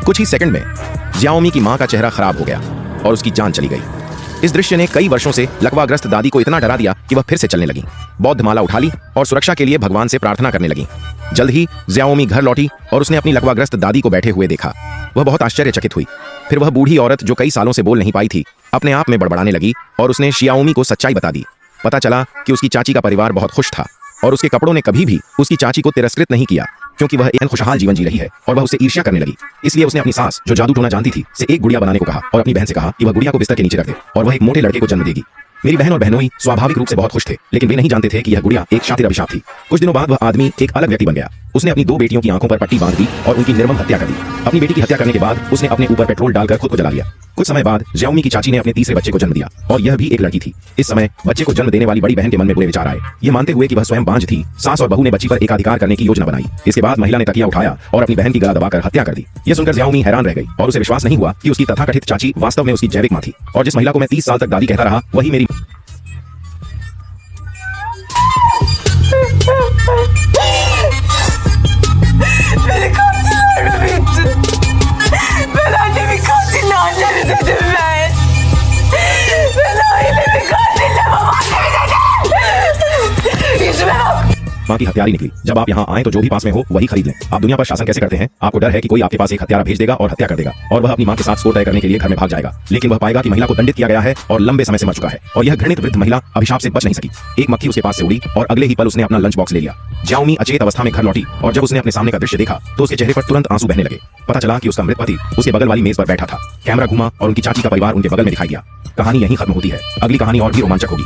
कुछ ही सेकंड में जियाओमी की मां का चेहरा खराब हो गया और उसकी जान चली गई। इस दृश्य ने कई वर्षों से लकवाग्रस्त दादी को इतना डरा दिया कि वह फिर से चलने लगी, बौद्ध माला उठा ली और सुरक्षा के लिए भगवान से प्रार्थना करने लगी। जल्द ही जियाओमी घर लौटी और उसने अपनी लकवाग्रस्त दादी को बैठे हुए देखा। वह बहुत आश्चर्यचकित हुई। फिर वह बूढ़ी औरत जो कई सालों से बोल नहीं पाई थी, अपने आप में बड़बड़ाने लगी और उसने शियाओमी को सच्चाई बता दी। पता चला कि उसकी चाची का परिवार बहुत खुश था और उसके कपड़ों ने कभी भी उसकी चाची को तिरस्कृत नहीं किया, क्योंकि वह एक खुशहाल जीवन जी रही है और वह उससे ईर्ष्या करने लगी। इसलिए उसने अपनी सास, जो जादू टोना जानती थी, से एक गुड़िया बनाने को कहा और अपनी बहन से कहा कि वह गुड़िया को बिस्तर के नीचे रख दे और वह एक मोटे लड़के को जन्म देगी। मेरी बहन और बहनोई स्वाभाविक रूप से बहुत खुश थे, लेकिन वे नहीं जानते थे कि यह गुड़िया एक शातिर अभिशाप थी। कुछ दिनों बाद वह आदमी एक अलग व्यक्ति बन गया। उसने अपनी 2 बेटियों की आंखों पर पट्टी बांध दी और उनकी निर्मम हत्या कर दी। अपनी बेटी की हत्या करने के बाद उसने अपने ऊपर पेट्रोल डालकर खुद को जला लिया। कुछ समय बाद जियाओमी की चाची ने अपने तीसरे बच्चे को जन्म दिया और यह भी एक लड़की थी। इस समय बच्चे को जन्म देने वाली बड़ी बहन के मन में बुरे विचार आए। ये मानते हुए कि वह स्वयं बांझ थी, सास और बहू ने बच्ची पर एकाधिकार करने की योजना बनाई। इसके बाद महिला ने तकिया उठाया और अपनी बहन की गला दबाकर हत्या कर दी। यह सुनकर जियाओमी हैरान रह गई और उसे विश्वास नहीं हुआ कि उसकी तथाकथित चाची वास्तव में उसकी जैविक मां थी, और जिस महिला को मैं 30 साल तक दादी कहता रहा, वही मेरी Beni katiller bitti. Ben annemi katiller dedim ben. Ben ailemi katiller babaannemi dedim. Yüzüme bak. मां की हत्यारी निकली। जब आप यहाँ आए तो जो भी पास में हो वही खरीद लें। आप दुनिया पर शासन कैसे करते हैं? आपको डर है कि कोई आपके पास एक हत्यारा भेज देगा और हत्या कर देगा और वह अपनी मां के साथ स्कोर तय करने के लिए घर में भाग जाएगा। लेकिन वह पाएगा कि महिला को दंडित किया गया है और लंबे समय से मर चुका है, और यह घृणित वृद्ध महिला अभिशाप से बच नहीं सकी। एक मक्खी उसके पास से उड़ी और अगले ही पल उसने अपना लंच बॉक्स ले लिया। जियाओमी अचेत अवस्था में घर लौटी और जब उसने अपने सामने का दृश्य देखा तो उसके चेहरे पर तुरंत आंसू बहने लगे। पता चला कि उसका मृत पति उसके बगल वाली मेज पर बैठा था। कैमरा घूमा और उनकी चाची का परिवार उनके बगल में दिखाई दिया। कहानी यहीं खत्म होती है। अगली कहानी और भी रोमांचक होगी।